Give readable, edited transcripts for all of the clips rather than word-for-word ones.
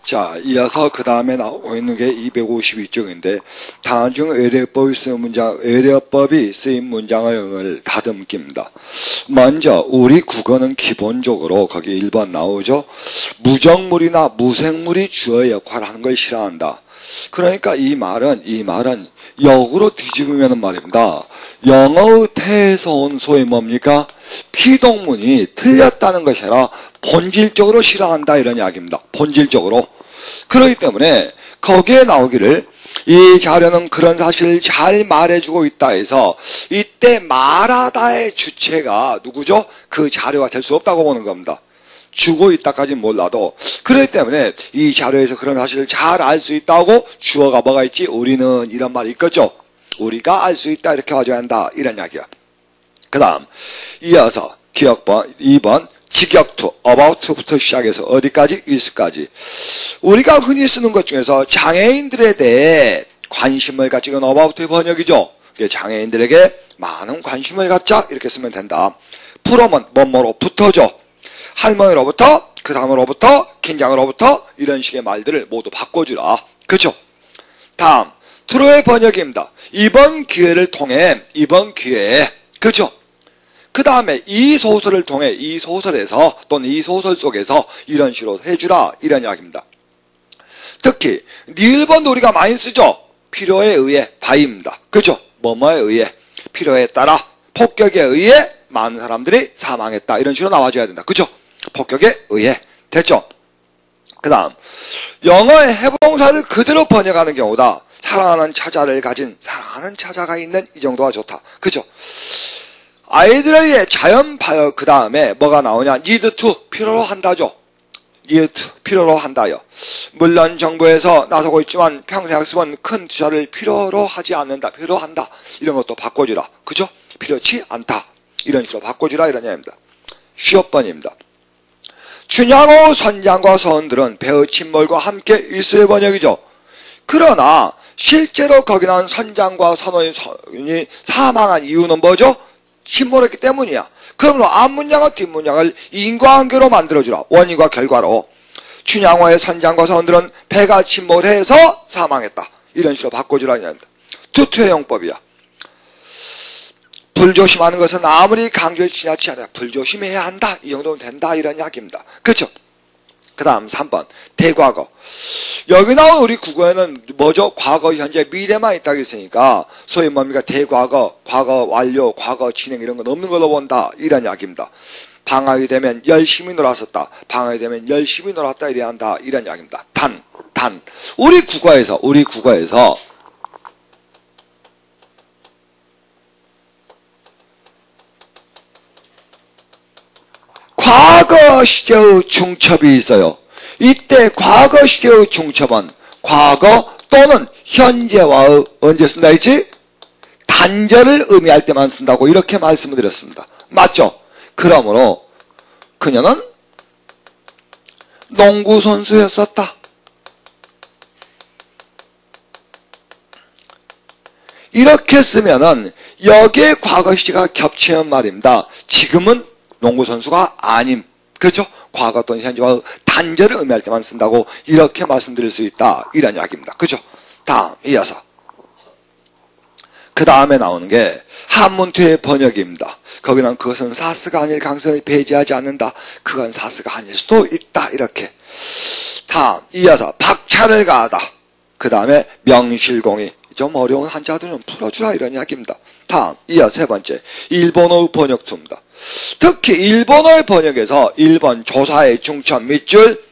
자, 이어서 그 다음에 나오고 있는 게 252쪽인데 다음 중 외래어법이 쓰인 문장을 다듬기입니다. 먼저 우리 국어는 기본적으로 거기 1번 나오죠. 무정물이나 무생물이 주어의 역할을 하는 걸 싫어한다. 그러니까 이 말은 역으로 뒤집으면 말입니다. 영어의 태에서 온 소위 뭡니까? 피동문이 틀렸다는 것이 아니라 본질적으로 싫어한다 이런 이야기입니다. 본질적으로. 그렇기 때문에 거기에 나오기를 이 자료는 그런 사실을 잘 말해주고 있다 해서 이때 말하다의 주체가 누구죠? 그 자료가 될 수 없다고 보는 겁니다. 주고 있다까지는 몰라도. 그렇기 때문에 이 자료에서 그런 사실을 잘 알 수 있다고 주어가 뭐가 있지? 우리는 이런 말이 있겠죠. 우리가 알 수 있다 이렇게 가져야 한다 이런 이야기야. 그 다음 이어서 기억번 2번 직역투, about부터 시작해서 어디까지? 일수까지. 우리가 흔히 쓰는 것 중에서 장애인들에 대해 관심을 갖지, 이건 about의 번역이죠. 장애인들에게 많은 관심을 갖자 이렇게 쓰면 된다. 프롬은 뭐뭐로부터죠. 할머니로부터, 그 다음으로부터, 긴장으로부터 이런 식의 말들을 모두 바꿔주라. 그렇죠? 다음 트로의 번역입니다. 이번 기회를 통해, 이번 기회에, 그렇죠? 그 다음에 이 소설을 통해, 이 소설에서 또는 이 소설 속에서 이런 식으로 해주라 이런 이야기입니다. 특히 니을번도 우리가 많이 쓰죠. 필요에 의해 바입니다. 그죠? 뭐뭐에 의해, 필요에 따라, 폭격에 의해 많은 사람들이 사망했다 이런 식으로 나와줘야 된다. 그죠? 폭격에 의해. 됐죠? 그 다음 영어의 해봉사를 그대로 번역하는 경우다. 사랑하는 처자를 가진 사랑하는 처자가 있는 이 정도가 좋다. 그죠? 아이들에게 자연 파여 그 다음에 뭐가 나오냐? need to 필요로 한다죠. need to 필요로 한다요. 물론 정부에서 나서고 있지만 평생학습은 큰 투자를 필요로 하지 않는다. 필요로 한다. 이런 것도 바꿔주라. 그죠? 필요치 않다. 이런 식으로 바꿔주라 이런 얘기입니다. 시업번입니다. 춘향호 선장과 서원들은 배의 침몰과 함께 일수의 번역이죠. 그러나 실제로 거기 나온 선장과 선원이 사망한 이유는 뭐죠? 침몰했기 때문이야. 그러므로 앞문장과 뒷문장을 인과관계로 만들어주라. 원인과 결과로. 춘향호의 선장과 선원들은 배가 침몰해서 사망했다. 이런 식으로 바꿔주라는 얘기입니다. 투투해용법이야. 불조심하는 것은 아무리 강조해서 지나치지 않아요. 불조심해야 한다. 이 정도면 된다. 이런 이야기입니다. 그렇죠? 그 다음 3번 대과거. 여기 나온 우리 국어에는 뭐죠? 과거, 현재, 미래만 있다고 했으니까 소위 뭡니까? 대과거, 과거 완료, 과거 진행 이런 건 없는 걸로 본다. 이런 이야기입니다. 방학이 되면 열심히 놀았었다. 방학이 되면 열심히 놀았다. 이래야 한다. 이런 이야기입니다. 단. 우리 국어에서 과거 시제의 중첩이 있어요. 이때 과거 시제의 중첩은 과거 또는 현재와의 언제 쓴다 했지? 단절을 의미할 때만 쓴다고 이렇게 말씀을 드렸습니다. 맞죠? 그러므로 그녀는 농구선수였었다. 이렇게 쓰면은 여기에 과거 시제가 겹치는 말입니다. 지금은 농구선수가 아님. 그렇죠? 과거 또는 현재와 단절을 의미할 때만 쓴다고 이렇게 말씀드릴 수 있다. 이런 이야기입니다. 그죠? 다음 이어서 그 다음에 나오는 게 한문투의 번역입니다. 거기는 그것은 사스가 아닐 가능성을 배제하지 않는다. 그건 사스가 아닐 수도 있다. 이렇게. 다음 이어서 박차를 가하다. 그 다음에 명실공히. 좀 어려운 한자들은 좀 풀어주라 이런 이야기입니다. 다음 이어 세 번째 일본어 번역투입니다. 특히 일본어의 번역에서 1번 조사의 중첩 밑줄.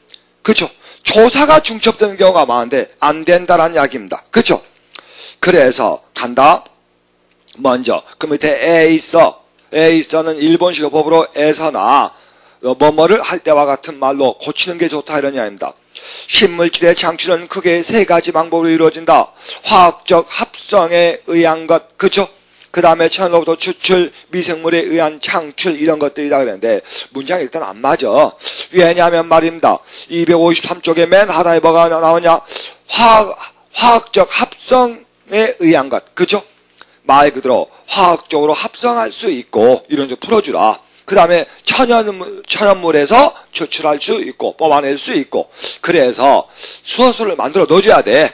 그쵸? 조사가 중첩되는 경우가 많은데 안 된다라는 이야기입니다. 그쵸? 그래서 간다. 먼저 그 밑에 에이서는 일본식 법으로 에서나 뭐뭐를 할 때와 같은 말로 고치는 게 좋다 이런 이야기입니다. 신물질의 창출은 크게 세 가지 방법으로 이루어진다. 화학적 합성에 의한 것. 그쵸? 그 다음에 천으로부터 추출, 미생물에 의한 창출 이런 것들이다 그랬는데 문장이 일단 안 맞아. 왜냐하면 말입니다. 253쪽에 맨 하단에 뭐가 나오냐? 화학적 합성에 의한 것. 그죠? 말 그대로 화학적으로 합성할 수 있고 이런 식으로 풀어주라. 그 다음에 천연물에서 추출할 수 있고 뽑아낼 수 있고, 그래서 수호수를 만들어 넣어줘야 돼.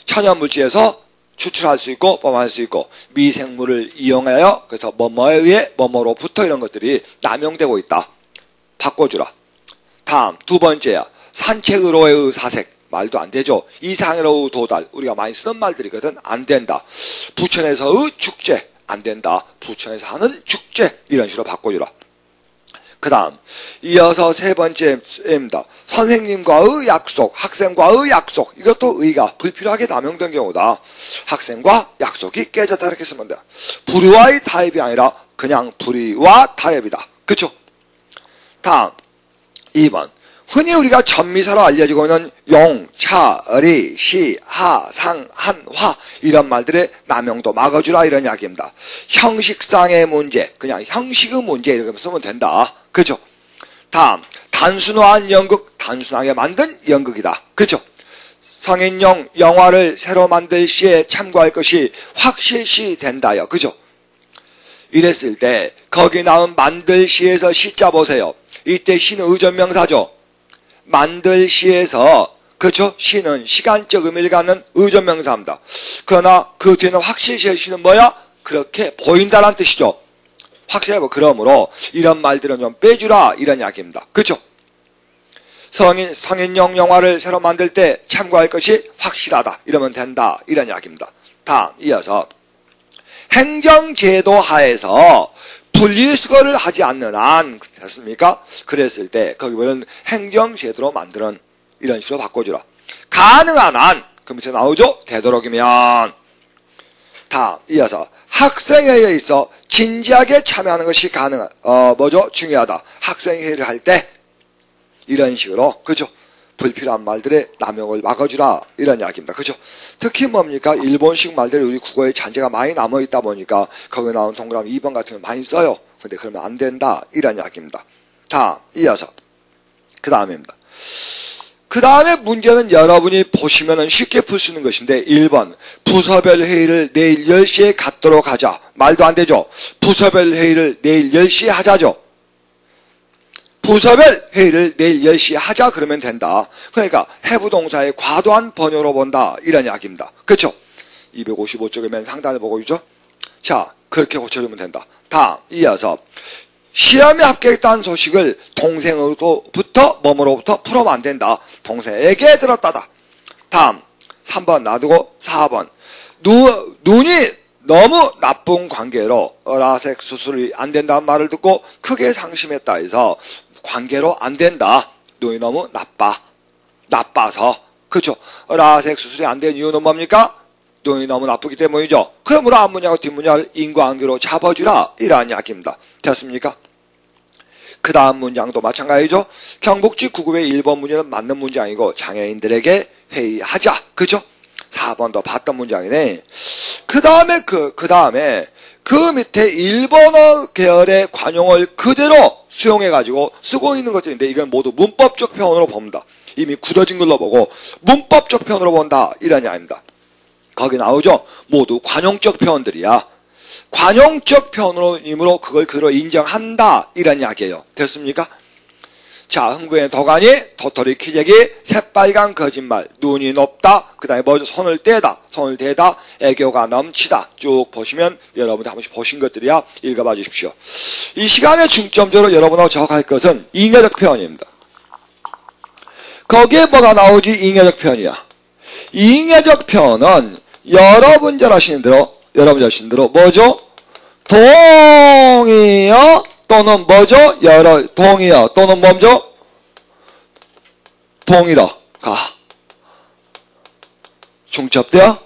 천연물질에서 추출할 수 있고 뽑아낼 수 있고, 미생물을 이용하여 그래서 뭐뭐에 의해 뭐뭐로부터 이런 것들이 남용되고 있다. 바꿔주라. 다음 두 번째야. 산책으로의 사색. 말도 안 되죠. 이상으로의 도달. 우리가 많이 쓰는 말들이거든. 안 된다. 부천에서의 축제. 안 된다. 부천에서 하는 축제. 이런 식으로 바꿔주라. 그 다음 이어서 세 번째입니다. 선생님과의 약속, 학생과의 약속. 이것도 의가 불필요하게 남용된 경우다. 학생과 약속이 깨졌다 이렇게 쓰면 돼. 불의와의 타협이 아니라 그냥 불의와 타협이다. 그쵸? 다음 2번. 흔히 우리가 전미사로 알려지고 있는 용, 차, 리, 시, 하, 상, 한, 화 이런 말들의 남용도 막아주라 이런 이야기입니다. 형식상의 문제, 그냥 형식의 문제 이렇게 쓰면 된다. 그죠? 다음 단순화한 연극, 단순하게 만든 연극이다. 그죠? 성인용 영화를 새로 만들 시에 참고할 것이 확실시 된다요. 그죠? 이랬을 때 거기 나온 만들 시에서 시자 보세요. 이때 시는 의존명사죠. 만들 시에서 그렇죠? 시는 시간적 의미를 갖는 의존명사입니다. 그러나 그 뒤에는 확실시의 시는 뭐야? 그렇게 보인다는 뜻이죠. 확실하고 그러므로 이런 말들은 좀 빼주라 이런 이야기입니다. 그렇죠? 성인용 영화를 새로 만들 때 참고할 것이 확실하다 이러면 된다 이런 이야기입니다. 다음 이어서 행정제도 하에서 분리수거를 하지 않는 한 됐습니까? 그랬을 때 거기 보면 행정제도로 만드는 이런 식으로 바꿔주라. 가능한 한 그 밑에 나오죠? 되도록이면. 다음 이어서 학생회의에 있어 진지하게 참여하는 것이 중요하다. 학생회의를 할 때 이런 식으로 그죠? 불필요한 말들의 남용을 막아주라 이런 이야기입니다. 그죠? 특히 뭡니까? 일본식 말들이 우리 국어에 잔재가 많이 남아있다 보니까 거기 나온 동그라미 2번 같은 거 많이 써요. 근데 그러면 안 된다 이런 이야기입니다. 다음 이어서 그 다음입니다. 그 다음에 문제는 여러분이 보시면 쉽게 풀 수 있는 것인데 1번 부서별 회의를 내일 10시에 갖도록 하자. 말도 안 되죠. 부서별 회의를 내일 10시에 하자죠. 부서별 회의를 내일 10시에 하자 그러면 된다. 그러니까 해부동사의 과도한 번역으로 본다 이런 이야기입니다. 그렇죠? 255쪽이면 상단을 보고 있죠. 자 그렇게 고쳐주면 된다. 다음 이어서 시험에 합격했다는 소식을 동생으로부터 뭐뭐로부터 풀어면 안 된다. 동생에게 들었다다. 다음 3번 놔두고 4번 눈이 너무 나쁜 관계로 라섹 수술이 안 된다는 말을 듣고 크게 상심했다 해서 관계로 안 된다. 눈이 너무 나빠서 그렇죠. 라섹 수술이 안 된 이유는 뭡니까? 눈이 너무 나쁘기 때문이죠. 그러므로 앞문장과 뒷문장을 인과관계로 잡아주라 이러한 이야기입니다. 됐습니까? 그 다음 문장도 마찬가지죠. 경북지 9급의 1번 문제는 맞는 문장이고 장애인들에게 회의하자. 그죠? 4번도 봤던 문장이네. 그 다음에 그 밑에 일본어 계열의 관용을 그대로 수용해가지고 쓰고 있는 것들인데 이건 모두 문법적 표현으로 봅니다. 이미 굳어진 걸로 보고 문법적 표현으로 본다 이런 이야기입니다. 거기 나오죠. 모두 관용적 표현들이야. 관용적 표현으로 그걸 그대로 인정한다 이런 이야기예요. 됐습니까? 자 흥부의 도가니, 도토리 키재기, 새빨간 거짓말, 눈이 높다, 그 다음에 먼저 손을 대다, 애교가 넘치다. 쭉 보시면 여러분들 한 번씩 보신 것들이야. 읽어봐 주십시오. 이 시간에 중점적으로 여러분하고 적할 것은 잉여적 표현입니다. 거기에 뭐가 나오지? 잉여적 표현이야. 잉여적 표현은 여러분 잘 아시는 대로 뭐죠? 동이요 또는 뭐죠? 동이요 또는 뭐죠? 동이라 가 중첩되어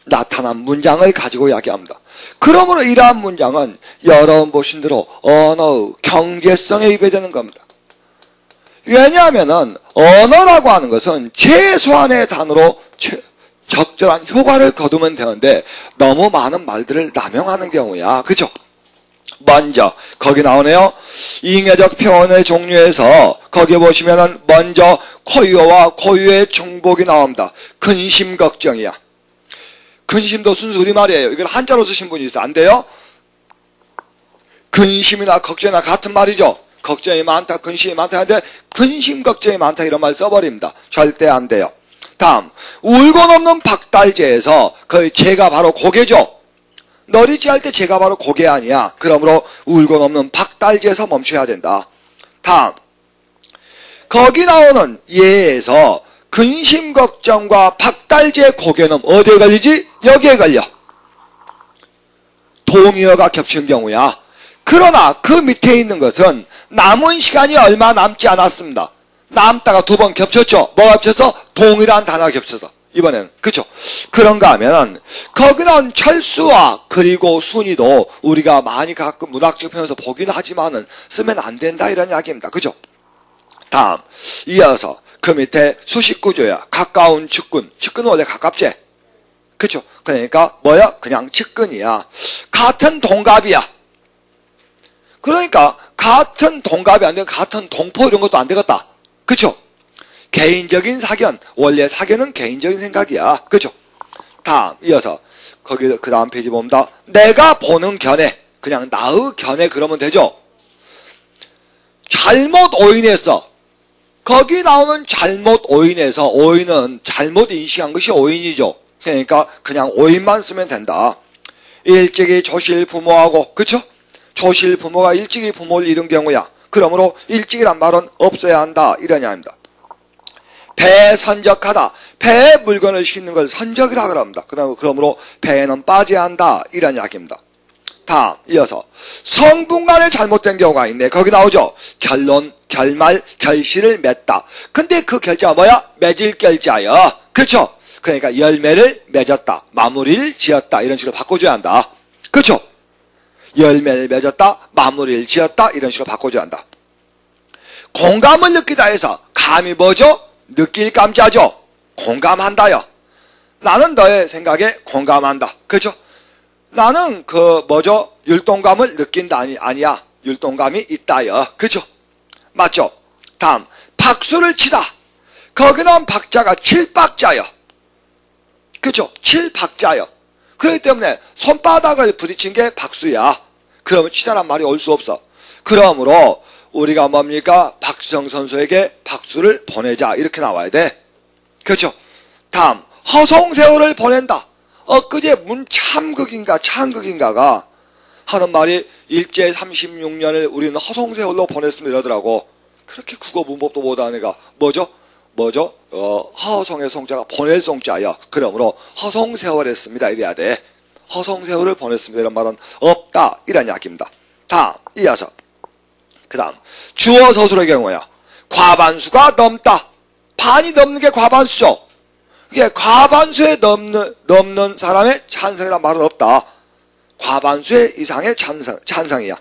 나타난 문장을 가지고 이야기합니다. 그러므로 이러한 문장은 여러분 보신 대로 언어의 경제성에 위배되는 겁니다. 왜냐하면은 언어라고 하는 것은 최소한의 단어로 적절한 효과를 거두면 되는데 너무 많은 말들을 남용하는 경우야. 그죠? 먼저 거기 나오네요. 잉여적 표현의 종류에서 거기 보시면은 먼저 고유어와 고유의 중복이 나옵니다. 근심 걱정이야. 근심도 순수 우리말이에요. 이걸 한자로 쓰신 분이 있어. 안 돼요? 근심이나 걱정이나 같은 말이죠. 걱정이 많다, 근심이 많다 하는데 근심, 걱정이 많다 이런 말 써버립니다. 절대 안 돼요. 다음, 울고 넘는 박달재에서 그 재가 바로 고개죠. 너리지 할 때 재가 바로 고개 아니야. 그러므로 울고 넘는 박달재에서 멈춰야 된다. 다음, 거기 나오는 예에서 근심, 걱정과 박달재, 고개는 어디에 걸리지? 여기에 걸려. 동의어가 겹친 경우야. 그러나 그 밑에 있는 것은 남은 시간이 얼마 남지 않았습니다. 남다가 두 번 겹쳤죠. 뭐가 겹쳐서? 동이란 단어가 겹쳐서. 이번에는. 그쵸? 그런가 하면 거기 나온 철수와 그리고 순이도 우리가 많이 가끔 문학적 표현에서 보긴 하지만은 쓰면 안 된다 이런 이야기입니다. 그죠? 다음, 이어서 그 밑에 수식구조야. 가까운 측근. 측근은 원래 가깝지? 그쵸? 그러니까 뭐야? 그냥 측근이야. 같은 동갑이야. 그러니까 같은 동갑이 안 되면 같은 동포 이런 것도 안 되겠다. 그쵸? 개인적인 사견. 원래 사견은 개인적인 생각이야. 그쵸? 다음, 이어서 거기 그 다음 페이지 봅니다. 내가 보는 견해. 그냥 나의 견해 그러면 되죠? 잘못 오인했어. 거기 나오는 잘못 오인해서 오인은 잘못 인식한 것이 오인이죠. 그러니까 그냥 오인만 쓰면 된다. 일찍이 조실 부모하고, 그쵸? 조실 부모가 일찍이 부모를 잃은 경우야. 그러므로 일찍이란 말은 없어야 한다. 이런 이야기입니다. 배에 선적하다. 배에 물건을 싣는 걸 선적이라 그럽니다. 그러므로 배에는 빠져야 한다. 이런 이야기입니다. 다음, 이어서 성분 간에 잘못된 경우가 있네. 거기 나오죠. 결론, 결말, 결실을 맺다. 근데 그 결자가 뭐야? 맺을 결자야. 그쵸? 그러니까 열매를 맺었다. 마무리를 지었다. 이런 식으로 바꿔줘야 한다. 그쵸? 열매를 맺었다. 마무리를 지었다. 이런 식으로 바꿔줘야 한다. 공감을 느끼다 해서 감이 뭐죠? 느낄 감자죠. 공감한다요. 나는 너의 생각에 공감한다. 그쵸? 나는 율동감을 느낀다. 아니야. 율동감이 있다요. 그쵸? 맞죠? 다음, 박수를 치다. 거기는 박자가 7박자요. 그쵸? 7박자요. 그렇기 때문에 손바닥을 부딪힌 게 박수야. 그러면 치다란 말이 올 수 없어. 그러므로 우리가 뭡니까? 박수성 선수에게 박수를 보내자. 이렇게 나와야 돼. 그렇죠? 다음, 허송세월을 보낸다. 엊그제 문참극인가 창극인가가 하는 말이 일제 36년을 우리는 허송세월로 보냈습니다 이러더라고. 그렇게 국어 문법도 못하는 애가 뭐죠? 허송의 송자가 보낼 송자야. 그러므로 허송세월 했습니다 이래야 돼. 허송세월을 보냈습니다 이런 말은 없다 이런 이야기입니다. 다음, 이어서 그 다음, 주어 서술의 경우야. 과반수가 넘다. 반이 넘는 게 과반수죠. 이게 과반수에 넘는 사람의 찬성이란 말은 없다. 과반수의 이상의 찬성이야.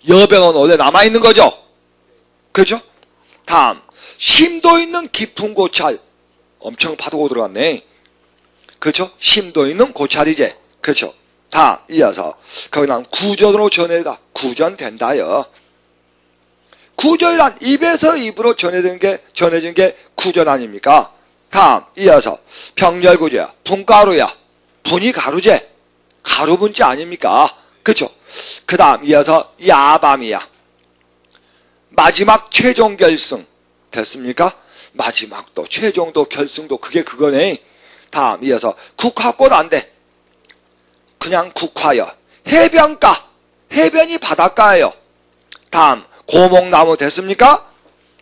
여병은 원래 남아있는 거죠. 그죠? 다음, 심도 있는 깊은 고찰. 엄청 파도고 들어갔네. 그죠? 심도 있는 고찰이지. 그죠? 다음, 이어서 거기 나온 구전으로 전해다. 구전된다요. 구전이란 입에서 입으로 전해진 게 구전 아닙니까? 다음, 이어서 병렬구제야. 분가루야. 분이 가루제. 가루분자 아닙니까? 그쵸? 그 다음, 이어서 야밤이야. 마지막 최종 결승. 됐습니까? 마지막도, 최종도, 결승도 그게 그거네. 다음, 이어서 국화꽃 안 돼. 그냥 국화요. 해변가. 해변이 바닷가예요. 다음, 고목나무 됐습니까?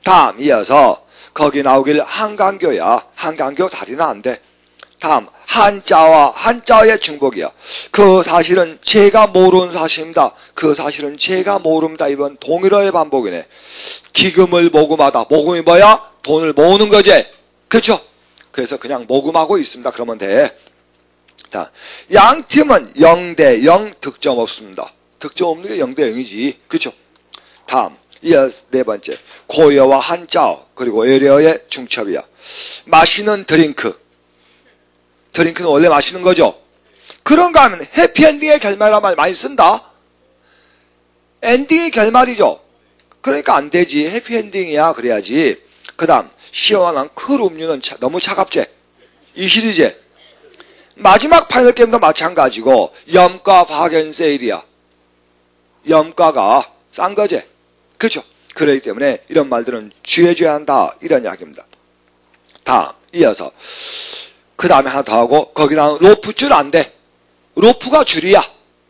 다음, 이어서 거기 나오길 한강교야. 한강교 다리는 안 돼. 다음, 한자와의 중복이야. 그 사실은 제가 모르는 사실입니다. 그 사실은 제가 모릅니다. 이번 동일어의 반복이네. 기금을 모금하다. 모금이 뭐야? 돈을 모으는 거지. 그쵸? 그래서 그냥 모금하고 있습니다. 그러면 돼. 자, 양팀은 0대 0 득점 없습니다. 득점 없는 게 0대 0이지. 그쵸? 다음, 이어서 네 번째, 고여와 한자어 그리고 에레어의 중첩이야. 마시는 드링크. 드링크는 원래 마시는 거죠. 그런가 하면 해피엔딩의 결말이란 말 많이 쓴다. 엔딩의 결말이죠. 그러니까 안 되지. 해피엔딩이야 그래야지. 그 다음, 시원한 쿨 음료는 너무 차갑지. 이 시리즈 마지막 파이널 게임도 마찬가지고 염가 파견세일이야. 염가가 싼 거지. 그렇죠? 그렇기 때문에 이런 말들은 주의해줘야 한다. 이런 이야기입니다. 다음 이어서 그 다음에 하나 더 하고 거기 나온 로프 줄 안 돼. 로프가 줄이야.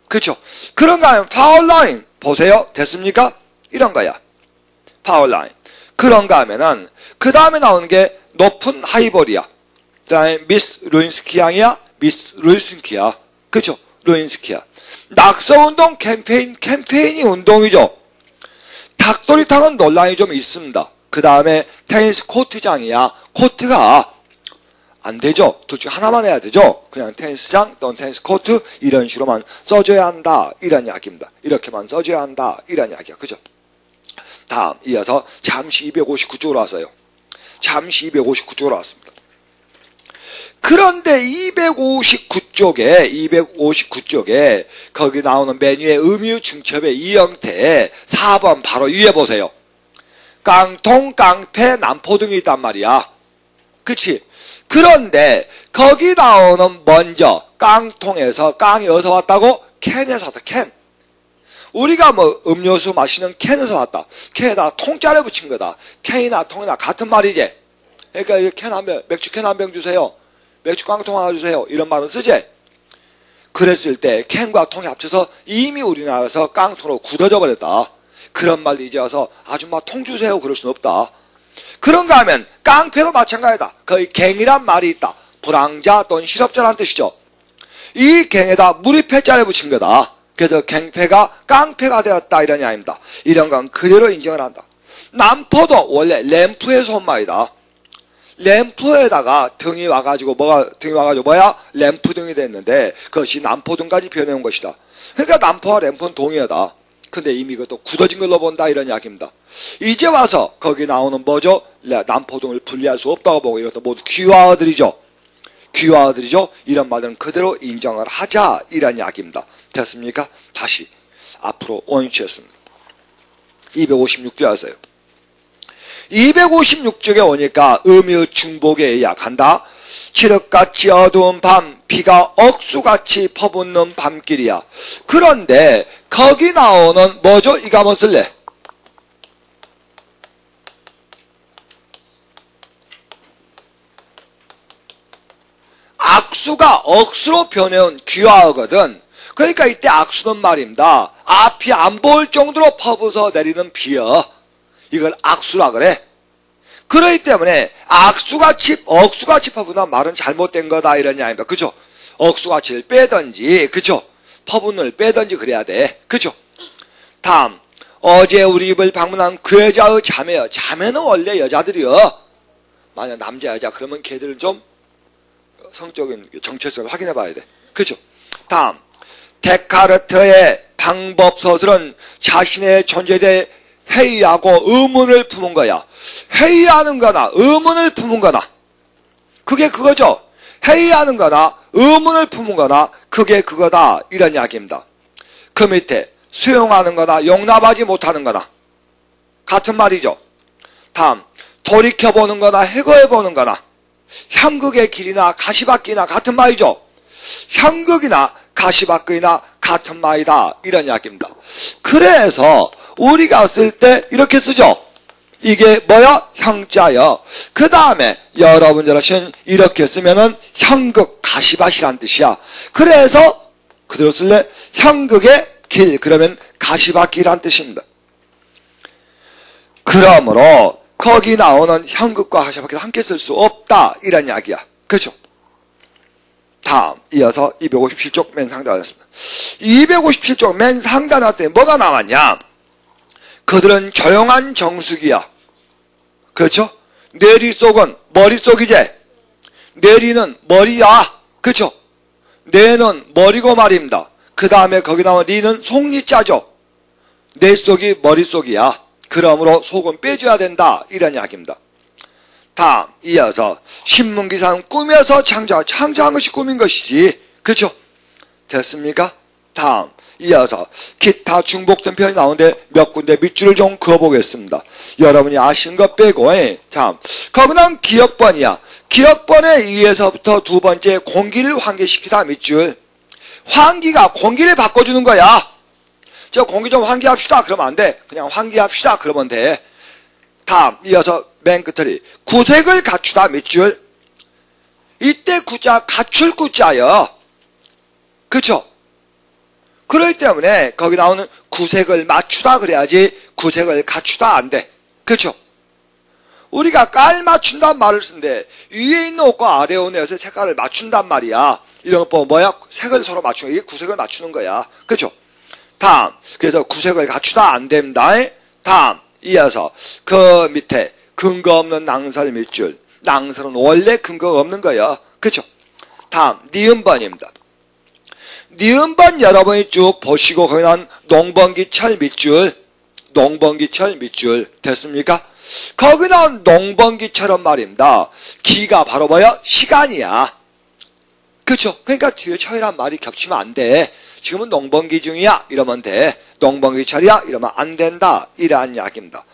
그렇죠? 그런가 하면 파워라인 보세요. 됐습니까? 이런 거야. 파워라인. 그런가 하면은 그 다음에 나오는 게 높은 하이볼이야. 그 다음에 미스 루인스키 양이야. 미스 루인스키야. 그렇죠? 루인스키야. 낙서운동 캠페인이 운동이죠. 닭도리탕은 논란이 좀 있습니다. 그 다음에 테니스 코트장이야. 코트가 안 되죠. 둘 중 하나만 해야 되죠. 그냥 테니스장 또는 테니스 코트 이런 식으로만 써줘야 한다. 이런 이야기입니다. 이렇게만 써줘야 한다. 이런 이야기야. 그죠? 다음 이어서 잠시 259쪽으로 왔어요. 잠시 259쪽으로 왔습니다. 그런데 259쪽에 거기 나오는 메뉴의 음유 중첩의 이 형태의 4번 바로 위에 보세요. 깡통, 깡패, 남포 등이 있단 말이야. 그치? 그런데 거기 나오는 먼저 깡통에서 깡이 어디서 왔다고? 캔에서 왔다. 캔. 우리가 뭐 음료수 마시는 캔에서 왔다. 캔에다가 통짜를 붙인 거다. 캔이나 통이나 같은 말이지. 그러니까 이 캔 한 병, 맥주 캔 한 병 주세요. 맥주 깡통 하나 주세요. 이런 말은 쓰지. 그랬을 때 캔과 통이 합쳐서 이미 우리나라에서 깡통으로 굳어져 버렸다. 그런 말도 이제 와서 아줌마 통 주세요. 그럴 수는 없다. 그런가 하면 깡패도 마찬가지다. 거의 갱이란 말이 있다. 불황자 또는 실업자란 뜻이죠. 이 갱에다 무리패자를 붙인 거다. 그래서 갱패가 깡패가 되었다. 이런 이야기입니다. 이런 건 그대로 인정을 한다. 남포도 원래 램프에서 온 말이다. 램프에다가 등이 와가지고 뭐야? 램프 등이 됐는데 그것이 남포등까지 변해온 것이다. 그러니까 남포와 램프는 동의하다. 근데 이미 그것도 굳어진 걸로 본다. 이런 이야기입니다. 이제 와서 거기 나오는 뭐죠? 남포등을 분리할 수 없다고 보고 이것도 모두 귀화어들이죠. 귀화어들이죠. 이런 말들은 그대로 인정을 하자. 이런 이야기입니다. 됐습니까? 다시 앞으로 원위치했습니다. 256조 하세요. 256쪽에 오니까 음유 중복에 의야 간다. 칠흑같이 어두운 밤, 비가 억수같이 퍼붓는 밤길이야. 그런데 거기 나오는 뭐죠? 이거 한번 쓸래? 악수가 억수로 변해온 귀화어거든. 그러니까 이때 악수는 말입니다. 앞이 안 보일 정도로 퍼부어서 내리는 비여. 이걸 악수라 그래. 그렇기 때문에 억수같이 퍼붓는 말은 잘못된 거다. 이런 이야기입니다. 그죠? 억수같이를 빼든지, 그죠? 퍼붓는을 빼든지 그래야 돼. 그죠? 다음, 어제 우리 집을 방문한 그 여자의 자매여. 자매는 원래 여자들이여. 만약 남자 여자 그러면 걔들은 좀 성적인 정체성을 확인해 봐야 돼. 그죠? 다음, 데카르트의 방법서술은 자신의 존재에 대해 회의하고 의문을 품은 거야. 회의하는 거나 의문을 품은 거나 그게 그거죠. 회의하는 거나 의문을 품은 거나 그게 그거다. 이런 이야기입니다. 그 밑에 수용하는 거나 용납하지 못하는 거나 같은 말이죠. 다음, 돌이켜보는 거나 해거해보는 거나 향극의 길이나 가시밭길이나 같은 말이죠. 향극이나 가시밭길이나 같은 말이다. 이런 이야기입니다. 그래서 우리가 쓸 때 이렇게 쓰죠. 이게 뭐야? 형자여. 그 다음에 여러분들 하시는 이렇게 쓰면은 향극 가시밭이란 뜻이야. 그래서 그대로 쓸래? 향극의 길. 그러면 가시밭길이란 뜻입니다. 그러므로 거기 나오는 향극과 가시밭길을 함께 쓸 수 없다. 이런 이야기야. 그렇죠? 다음 이어서 257쪽 맨 상단에 왔습니다. 257쪽 맨 상단에 왔더니 뭐가 나왔냐? 그들은 조용한 정수기야. 그렇죠? 뇌리 속은 머릿속이지. 뇌리는 머리야. 그렇죠? 뇌는 머리고 말입니다. 그 다음에 거기 나온 리는 속리자죠. 뇌 속이 머릿속이야. 그러므로 속은 빼줘야 된다. 이런 이야기입니다. 다음 이어서 신문기사는 꾸며서 창조한 것이 꾸민 것이지. 그렇죠? 됐습니까? 다음 이어서 기타 중복된 표현이 나오는데 몇 군데 밑줄을 좀 그어보겠습니다. 여러분이 아시는 것 빼고 다음 거기는 기억번이야. 기억번에 의해서부터 두 번째 공기를 환기시키다 밑줄. 환기가 공기를 바꿔주는 거야. 저 공기 좀 환기합시다. 그러면 안 돼. 그냥 환기합시다. 그러면 돼. 다음 이어서 맨 끝에 구색을 갖추다 밑줄. 이때 구자 갖출 구자요. 그쵸? 그렇기 때문에 거기 나오는 구색을 맞추다 그래야지 구색을 갖추다 안 돼. 그쵸? 우리가 깔 맞춘단 말을 쓰는데 위에 있는 옷과 아래 있는 옷의 색깔을 맞춘단 말이야. 이런 거 뭐야? 색을 서로 맞추는 이게 구색을 맞추는 거야. 그죠? 다음 그래서 구색을 갖추다 안 됩니다. 다음 이어서 그 밑에 근거 없는 낭설 밑줄. 낭설은 원래 근거가 없는 거야. 그죠? 다음 니은번입니다. 니은번 여러분이 쭉 보시고 거기 난 농번기철 밑줄. 농번기철 밑줄 됐습니까? 거기 나온 농번기처럼 말입니다. 기가 바로 뭐야? 시간이야. 그쵸? 그러니까 뒤에 철이란 말이 겹치면 안 돼. 지금은 농번기 중이야 이러면 돼. 농번기철이야 이러면 안 된다. 이러한 이야기입니다.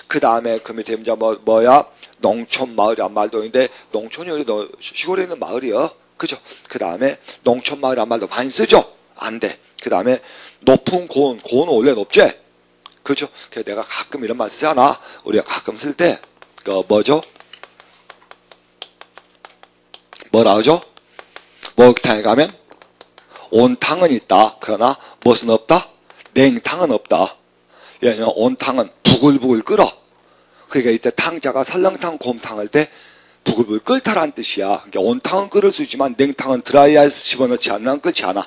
그 다음에 그 밑에 이제 뭐야? 농촌마을이란 말도 있는데 농촌이 어디 시골에 있는 마을이요. 그죠? 그 다음에 농촌마을이란 말도 많이 쓰죠? 안 돼. 그 다음에 높은 고은. 고은은 원래 높지? 그죠? 그래서 내가 가끔 이런 말 쓰잖아. 우리가 가끔 쓸 때, 뭐죠? 뭐라 하죠? 목욕탕에 가면, 온탕은 있다. 그러나, 무엇은 없다? 냉탕은 없다. 왜냐면, 온탕은 부글부글 끓어. 그러니까 이때 탕자가 설렁탕, 곰탕 할 때, 부글부글 끓다란 뜻이야. 그러니까 온탕은 끓을 수 있지만, 냉탕은 드라이아이스 집어넣지 않으면 끓지 않아.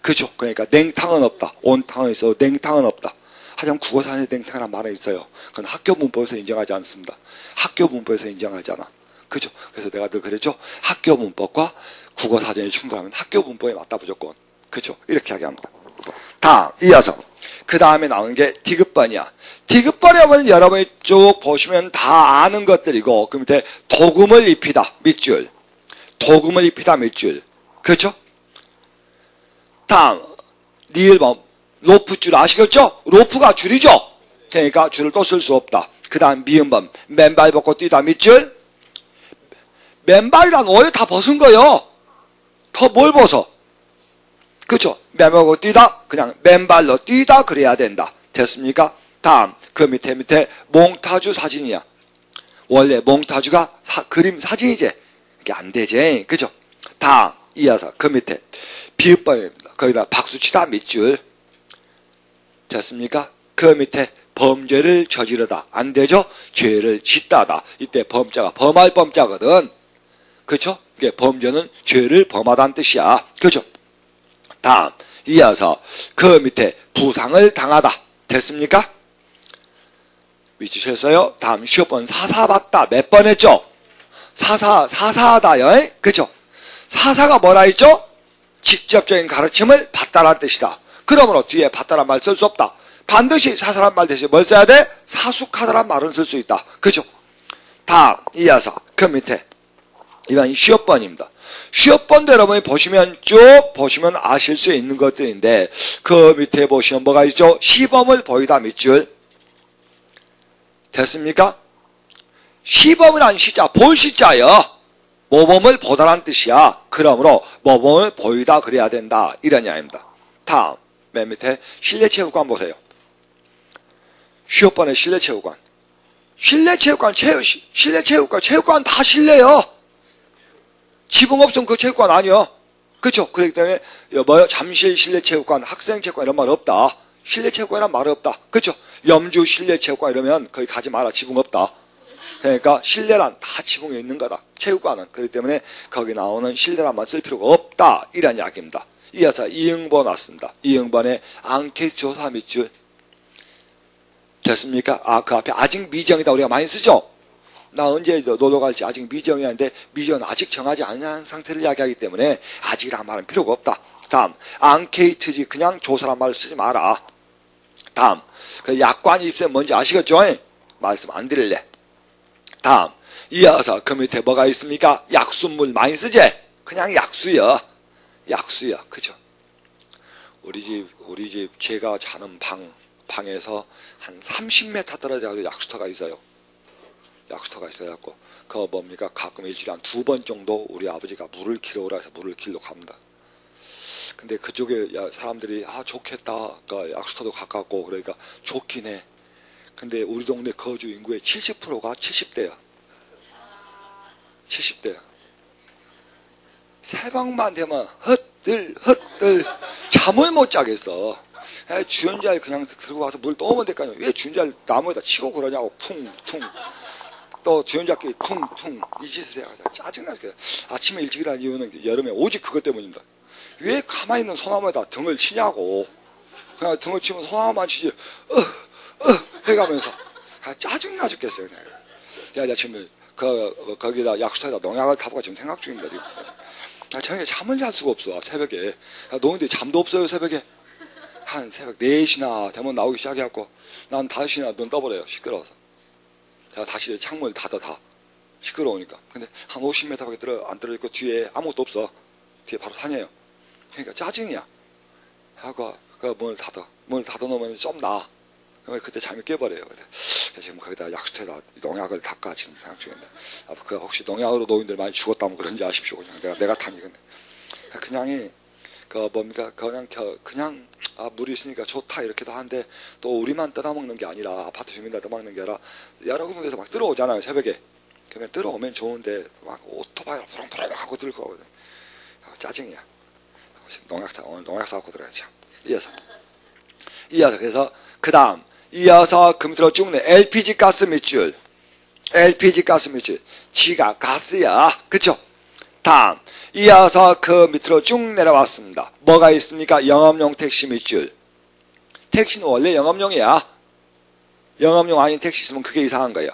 그죠? 그러니까, 냉탕은 없다. 온탕은 있어. 냉탕은 없다. 하지만 국어사전에 냉탕이라는 말은 있어요. 그건 학교 문법에서 인정하지 않습니다. 학교 문법에서 인정하지 않아. 그죠? 그래서 내가 늘 그랬죠? 학교 문법과 국어사전이 충돌하면 학교 문법에 맞다 무조건. 그죠? 이렇게 이야기합니다. 다음, 이어서. 그 다음에 나오는 게 디귿번이야. 디귿번에 보면 여러분이 쭉 보시면 다 아는 것들이고, 그 밑에 도금을 입히다. 밑줄. 도금을 입히다. 밑줄. 그죠? 다음, 니을번. 로프 줄 아시겠죠? 로프가 줄이죠? 그러니까 줄을 또 쓸 수 없다. 그 다음 미음번. 맨발 벗고 뛰다 밑줄. 맨발이란 원래 다 벗은 거요. 더 뭘 벗어? 그쵸? 맨발 벗고 뛰다. 그냥 맨발로 뛰다 그래야 된다. 됐습니까? 다음 그 밑에 몽타주 사진이야. 원래 몽타주가 그림 사진이지. 그게 안 되지. 그죠? 다음 이어서 그 밑에 비읍번입니다. 거기다 박수치다 밑줄. 됐습니까? 그 밑에 범죄를 저지르다. 안 되죠? 죄를 짓다다. 이때 범자가 범할 범자거든. 그쵸? 이게 범죄는 죄를 범하다는 뜻이야. 그죠? 다음, 이어서 그 밑에 부상을 당하다. 됐습니까? 미치셨어요? 다음, 시험번 사사받다. 몇 번 했죠? 사사하다요. 그죠? 사사가 뭐라 했죠? 직접적인 가르침을 받다라는 뜻이다. 그러므로 뒤에 받다란 말 쓸 수 없다. 반드시 사사란 말 대신 뭘 써야 돼? 사숙하다란 말은 쓸 수 있다. 그죠? 다음 이어서 그 밑에 이건 시업번입니다. 시업번도 여러분이 보시면 쭉 보시면 아실 수 있는 것들인데 그 밑에 보시면 뭐가 있죠? 시범을 보이다 밑줄. 됐습니까? 시범이란 시자 볼 시자요. 모범을 보다란 뜻이야. 그러므로 모범을 보이다 그래야 된다. 이런 이야기입니다. 다음 맨 밑에 실내체육관 보세요. 시업번의 실내체육관. 실내체육관, 체육관 다 실내요. 지붕 없으면 그 체육관 아니요. 그렇죠? 그렇기 때문에 뭐요? 잠실 실내체육관, 학생체육관 이런 말 없다. 실내체육관이란 말 없다. 그렇죠? 염주 실내체육관 이러면 거기 가지 마라. 지붕 없다. 그러니까 실내란 다 지붕에 있는 거다. 체육관은. 그렇기 때문에 거기 나오는 실내란 말 쓸 필요가 없다. 이런 이야기입니다. 이어서 이응번 왔습니다. 이응번에 앙케이트 조사 밑줄. 됐습니까? 그 앞에 아직 미정이다 우리가 많이 쓰죠? 나 언제 놀러 갈지 아직 미정이었는데 미정은 아직 정하지 않은 상태를 이야기하기 때문에 아직이란 말은 필요가 없다. 다음 앙케이트지 그냥 조사란 말을 쓰지 마라. 다음 그 약관 입세 뭔지 아시겠죠? 말씀 안 드릴래. 다음 이어서 그 밑에 뭐가 있습니까? 약수물 많이 쓰지? 그냥 약수야. 약수야. 그죠? 우리 집 제가 자는 방에서 한 30m 떨어져 약수터가 있어요. 약수터가 있어갖고 그 뭡니까 가끔 일주일에 한 2번 정도 우리 아버지가 물을 길러 오라 해서 물을 길러 갑니다. 근데 그쪽에 사람들이 좋겠다, 그러니까 약수터도 가깝고 그러니까 좋긴 해. 근데 우리 동네 거주 인구의 70%가 70대야. 70대야. 새벽만 되면 헛들 잠을 못 자겠어. 주연자를 그냥 들고 가서 물 떠오면 될까요? 왜 주연자를 나무에다 치고 그러냐고. 퉁퉁 또 주연자끼리 퉁퉁 이 짓을 해야 짜증나게. 아침에 일찍 일어나는 이유는 여름에 오직 그것 때문입니다. 왜 가만히 있는 소나무에다 등을 치냐고. 그냥 등을 치면 소나무만 치지 해가면서 짜증나 죽겠어요. 내가 지금 거기다 약수터에다 농약을 타보고 지금 생각 중입니다. 지금. 저녁에 잠을 잘 수가 없어. 새벽에 노는데 잠도 없어요. 새벽에 한 새벽 4시나 되면 나오기 시작해갖고 난 5시나 눈 떠버려요. 시끄러워서. 제가 다시 창문을 닫아 시끄러우니까. 근데 한 50m밖에 안 떨어지고 뒤에 아무것도 없어. 뒤에 바로 산이에요. 그러니까 짜증이야. 하고 그 문을 닫아놓으면 좀 나아. 그때 잠이 깨버려요. 지금 거기다 약수터에다 농약을 닦아 지금 생각 중인데. 그 혹시 농약으로 노인들 많이 죽었다면 그런지 아십시오. 그냥 내가 다니건데. 그냥이 그 뭡니까 그냥 물이 있으니까 좋다 이렇게도 하는데 또 우리만 뜯어먹는 게 아니라 아파트 주민들 뜯어먹는 게 아니라 여러 군데서 막 들어오잖아요. 새벽에. 그러면 들어오면 좋은데 막 오토바이로 부렁부렁 하고 들고 가거든. 짜증이야. 오늘 농약 사갖고 들어가야지. 이어서 그래서 그 다음 이어서 그 밑으로 쭉 내 LPG 가스 밑줄. LPG 가스 밑줄. 지가 가스야. 그쵸? 다음 이어서 그 밑으로 쭉 내려왔습니다. 뭐가 있습니까? 영업용 택시 밑줄. 택시는 원래 영업용이야. 영업용 아닌 택시 있으면 그게 이상한 거예요.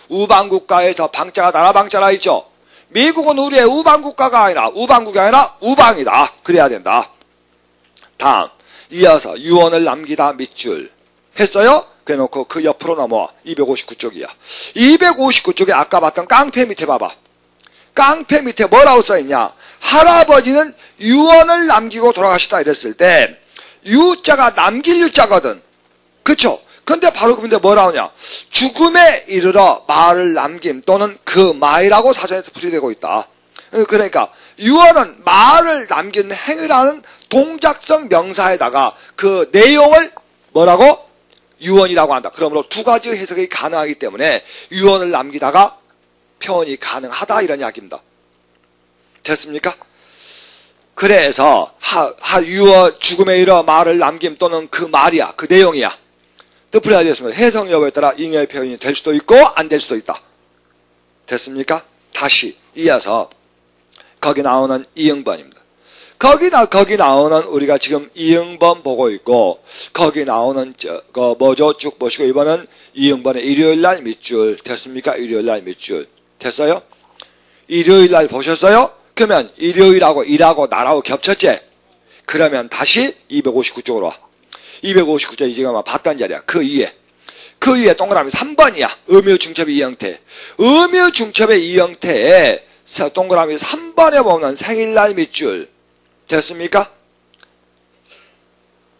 우방국가에서 방자가 나라 방자라 있죠. 미국은 우리의 우방국가가 아니라 우방국이 아니라 우방이다. 그래야 된다. 다음 이어서 유언을 남기다 밑줄. 했어요? 그래놓고 그 옆으로 넘어와. 259쪽이야. 259쪽에 아까 봤던 깡패 밑에 봐봐. 깡패 밑에 뭐라고 써있냐. 할아버지는 유언을 남기고 돌아가셨다 이랬을 때 유자가 남길 유자거든. 그쵸? 근데 바로 그 밑에 뭐라고 하냐. 죽음에 이르러 말을 남김 또는 그 말이라고 사전에서 풀이되고 있다. 그러니까 유언은 말을 남기는 행위라는 동작성 명사에다가 그 내용을 뭐라고? 유언이라고 한다. 그러므로 두 가지 해석이 가능하기 때문에 유언을 남기다가 표현이 가능하다 이런 이야기입니다. 됐습니까? 그래서 죽음에 이르러 말을 남김 또는 그 말이야. 그 내용이야. 뜻풀이가 되었습니다. 해석 여부에 따라 잉여의 표현이 될 수도 있고 안 될 수도 있다. 됐습니까? 다시 이어서 거기 나오는 이응번입니다. 거기 나오는 우리가 지금 이응번 보고 있고 거기 나오는 뭐죠? 쭉 보시고 이번은 이응번의 일요일날 밑줄. 됐습니까? 일요일날 밑줄. 됐어요? 일요일날 보셨어요? 그러면 일요일하고 일하고 나라고 겹쳤지? 그러면 다시 259쪽으로 와. 259쪽 지금 봤던 자리야. 그 위에 동그라미 3번이야. 음유중첩의 이형태. 음유중첩의 이형태에 동그라미 3번에 보면 생일날 밑줄. 됐습니까?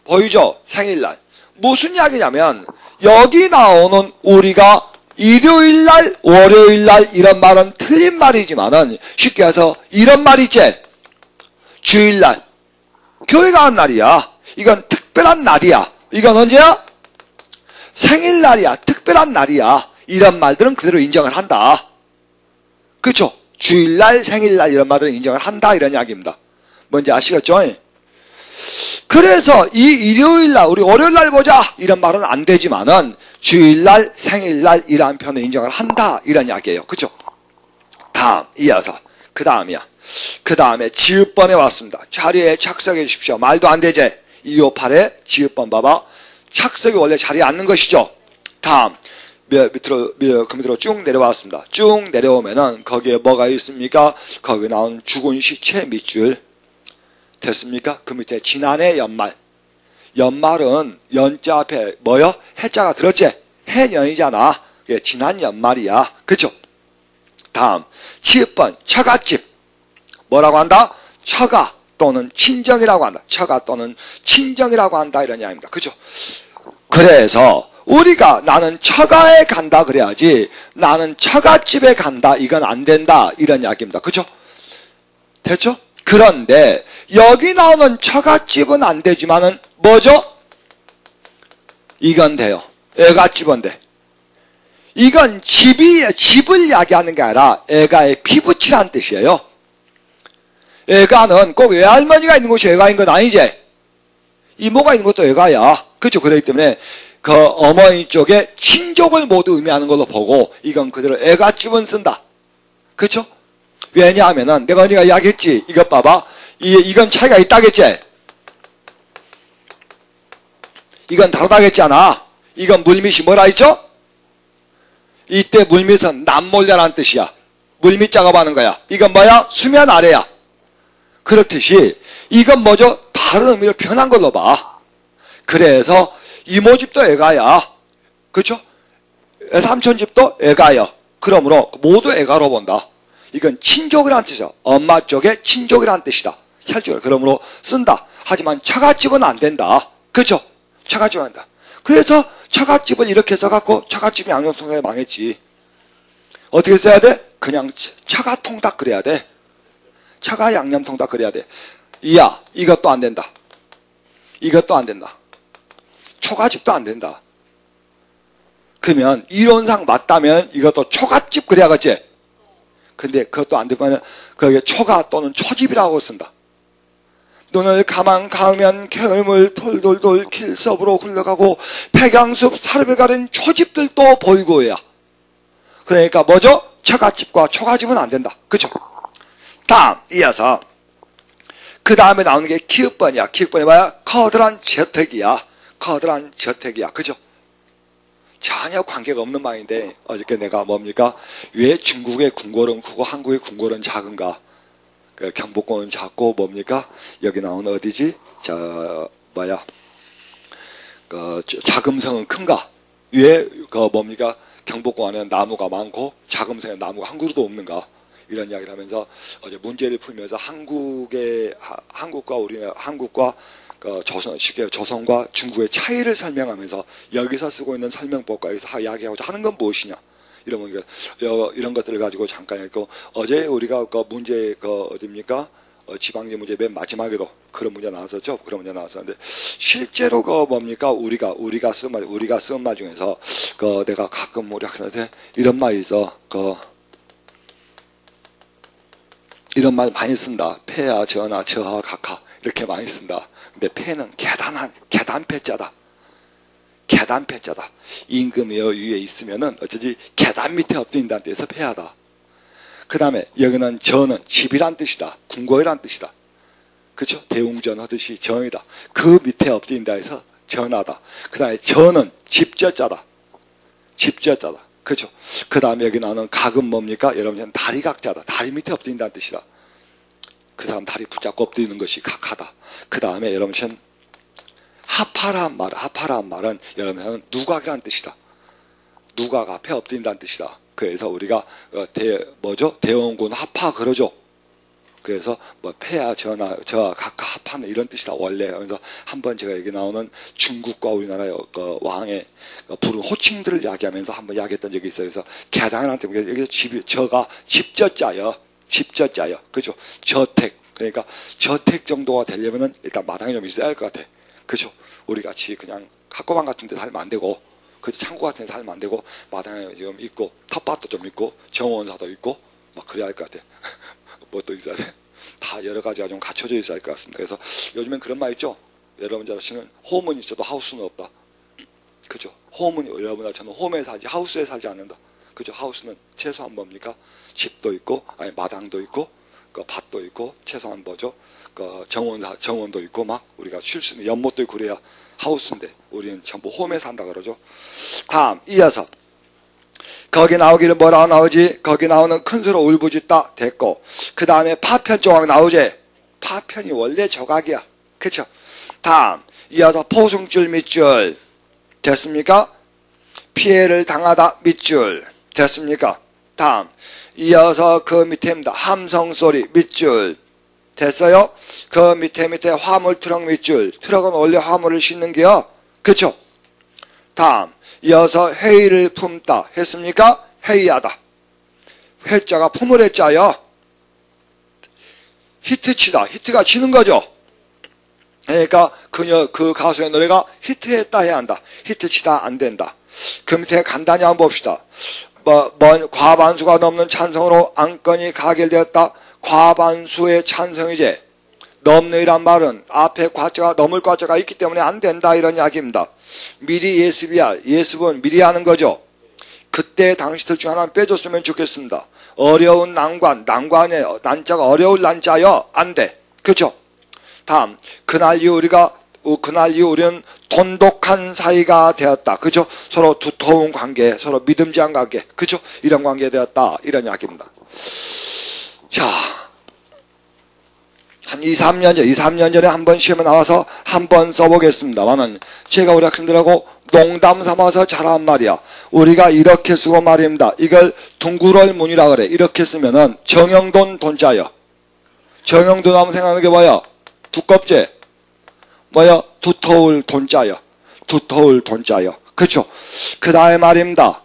보이죠? 생일날. 무슨 이야기냐면 여기 나오는 우리가 일요일날, 월요일날 이런 말은 틀린 말이지만은 쉽게 해서 이런 말 있지? 주일날. 교회가 한 날이야. 이건 특별한 날이야. 이건 언제야? 생일날이야. 특별한 날이야. 이런 말들은 그대로 인정을 한다. 그렇죠? 주일날, 생일날 이런 말들은 인정을 한다 이런 이야기입니다. 뭔지 아시겠죠? 그래서 이 일요일날 우리 월요일날 보자 이런 말은 안 되지만은 주일날, 생일날 이러한 표현을 인정을 한다 이런 이야기예요. 그렇죠? 다음 이어서 그 다음이야. 그 다음에 지읒번에 왔습니다. 자리에 착석해 주십시오. 말도 안 되지? 258에 지읒번 봐봐. 착석이 원래 자리에 앉는 것이죠. 다음 그 밑으로 쭉 내려왔습니다. 쭉 내려오면은 거기에 뭐가 있습니까? 거기 나온 죽은 시체 밑줄. 됐습니까? 그 밑에 지난해 연말. 연말은 연자 앞에 뭐요? 해자가 들었지? 해년이잖아. 지난 연말이야. 그죠? 다음 지읒번 처갓집. 뭐라고 한다? 처가 또는 친정이라고 한다. 처가 또는 친정이라고 한다 이런 이야기입니다. 그죠? 그래서 우리가 나는 처가에 간다 그래야지 나는 처갓집에 간다 이건 안 된다 이런 이야기입니다. 그죠? 됐죠? 그런데 여기 나오는 처갓집은 안 되지만은 뭐죠? 이건 돼요. 애가집은 돼. 이건 집을 이야기하는 게 아니라 애가의 피붙이란 뜻이에요. 애가는 꼭 외할머니가 있는 곳이 애가인 건 아니지. 이모가 있는 것도 애가야. 그렇죠? 그렇기 때문에 그 어머니 쪽에 친족을 모두 의미하는 걸로 보고 이건 그대로 애가집은 쓴다. 그렇죠? 왜냐하면은 내가 언니가 이야기했지. 이것 봐봐. 이건 차이가 있다겠지. 이건 다르다겠잖아. 이건 물밑이 뭐라 했죠? 이때 물밑은 남몰래라는 뜻이야. 물밑 작업하는 거야. 이건 뭐야? 수면 아래야. 그렇듯이 이건 뭐죠? 다른 의미로 표현한 걸로 봐. 그래서 이모집도 애가야. 그렇죠? 삼촌집도 애가야. 그러므로 모두 애가로 본다. 이건 친족이라는 뜻이야. 엄마 쪽에 친족이라는 뜻이다. 혈족을 그러므로 쓴다. 하지만 처갓집은 안 된다. 그렇죠? 처갓집은 안 된다. 그래서 처갓집을 이렇게 써갖고 처갓집이 양념통닭이 망했지. 어떻게 써야 돼? 그냥 처가통닭 그래야 돼. 처가 양념통닭 그래야 돼. 이야 이것도 안 된다. 이것도 안 된다. 초가집도 안 된다. 그러면 이론상 맞다면 이것도 초갓집 그래야겠지. 근데 그것도 안 되면 그게 초가 또는 초집이라고 쓴다. 눈을 가만 감으면 개울물 돌돌돌 길섭으로 흘러가고 백양숲 사르베 가른 초집들도 보이고야. 그러니까 뭐죠? 처갓집과 초가집은 안 된다. 그쵸? 다음 이어서 그 다음에 나오는 게 키읔번이야. 키읔번이 뭐야? 커다란 저택이야. 커다란 저택이야. 그죠? 전혀 관계가 없는 말인데 어저께 내가 뭡니까? 왜 중국의 궁궐은 크고 한국의 궁궐은 작은가? 그 경복궁은 작고 뭡니까? 여기 나오는 어디지? 자금성은 큰가? 왜 그 뭡니까? 경복궁 안에 나무가 많고 자금성에 나무가 한 그루도 없는가? 이런 이야기를 하면서 어제 문제를 풀면서 한국과 그 조선과 중국의 차이를 설명하면서 여기서 쓰고 있는 설명법과 여기서 이야기하고자 하는 건 무엇이냐? 이런 것들을 가지고 잠깐 했고 어제 우리가 그 문제 어디입니까? 지방제 문제 맨 마지막에도 그런 문제 나왔었죠. 그런 문제 나왔었는데 실제로 그 뭡니까? 우리가 쓴 말 중에서 그 내가 가끔 우리 학생한테 이런 말이 있어. 이런 말 많이 쓴다. 폐하, 전하, 저하, 각하 이렇게 많이 쓴다. 근데 폐는 계단폐자다. 계단폐자다. 임금의 위에 있으면은 어쩌지 계단 밑에 엎드린다는 뜻에서 폐하다. 그 다음에 여기는 전은 집이란 뜻이다. 궁궐이란 뜻이다. 그렇죠? 대웅전 하듯이 전이다. 그 밑에 엎드린다 해서 전하다. 그 다음에 전은 집저자다. 집저자다. 그렇죠? 그 다음에 여기 나오는 각은 뭡니까? 여러분 다리각자다. 다리 밑에 엎드린다는 뜻이다. 그 사람 다리 붙잡고 엎드리는 것이 각하다. 그 다음에 여러분 하파란 말은 여러분 누각이라는 뜻이다. 누각 앞에 엎드린다는 뜻이다. 그래서 우리가 대원군 하파 그러죠. 그래서 뭐 폐하, 전하, 저하, 각하, 하파는 이런 뜻이다 원래. 그래서 한번 제가 여기 나오는 중국과 우리나라의 그 왕의 부른 호칭들을 이야기하면서 한번 이야기했던 적이 있어요. 그래서 계단한테 여기서 저가 집저자여, 그죠? 저택. 그러니까 저택 정도가 되려면은 일단 마당이 좀 있어야 할 것 같아. 그죠? 우리 같이 그냥 학교방 같은 데 살면 안 되고, 그 창고 같은 데 살면 안 되고, 마당에 좀 있고, 텃밭도 좀 있고, 정원사도 있고, 막 그래야 할 것 같아. 뭐 또 있어야 돼? 다 여러 가지가 좀 갖춰져 있어야 할 것 같습니다. 그래서 요즘엔 그런 말 있죠? 여러분 잘 아시는 홈은 있어도 하우스는 없다. 그죠? 홈은 여러분들 저는 홈에 살지 하우스에 살지 않는다. 그죠? 하우스는 최소한 뭡니까? 집도 있고, 아니 마당도 있고, 그 밭도 있고, 최소한 뭐죠? 그 정원도 있고, 막 우리가 쉴 수 있는 연못도 있고 그래야 하우스인데 우리는 전부 홈에 산다 그러죠. 다음 이어서 거기 나오기를 뭐라고 나오지? 거기 나오는 큰 소로 울부짖다 됐고, 그 다음에 파편 조각 나오지? 파편이 원래 조각이야. 그쵸? 다음 이어서 포승줄 밑줄 됐습니까? 피해를 당하다 밑줄 됐습니까? 다음 이어서 그 밑에입니다. 함성소리 밑줄 됐어요? 그 밑에 화물 트럭 밑줄. 트럭은 원래 화물을 싣는 게요. 그쵸? 다음 이어서 회의를 품다 했습니까? 회의하다. 회자가 품을 했자요. 히트치다. 히트가 치는 거죠. 그러니까 그 가수의 노래가 히트했다 해야 한다. 히트치다 안 된다. 그 밑에 간단히 한번 봅시다. 과반수가 넘는 찬성으로 안건이 가결되었다. 과반수의 찬성이지. 넘는이란 말은 앞에 과자가 넘을 과자가 있기 때문에 안 된다 이런 이야기입니다. 미리 예습이야. 예습은 미리 하는 거죠. 그때 당시들 중 하나 빼줬으면 좋겠습니다. 어려운 난관의 난자가 어려울 난자여 안 돼. 그죠? 다음 그날 이후 우리는 돈독한 사이가 되었다. 그죠? 서로 두터운 관계, 서로 믿음직한 관계, 그죠? 이런 관계 되었다. 이런 이야기입니다. 자, 한 2, 3년 전에 한 번 시험에 나와서 한 번 써보겠습니다만은 제가 우리 학생들하고 농담 삼아서 잘한 말이야. 우리가 이렇게 쓰고 말입니다. 이걸 둥그럴문이라 그래. 이렇게 쓰면은 정형돈 돈자여. 정형돈 하면 생각하는 게 뭐야? 두껍지? 뭐야? 두터울 돈자여. 두터울 돈자여. 그쵸? 그 다음에 말입니다.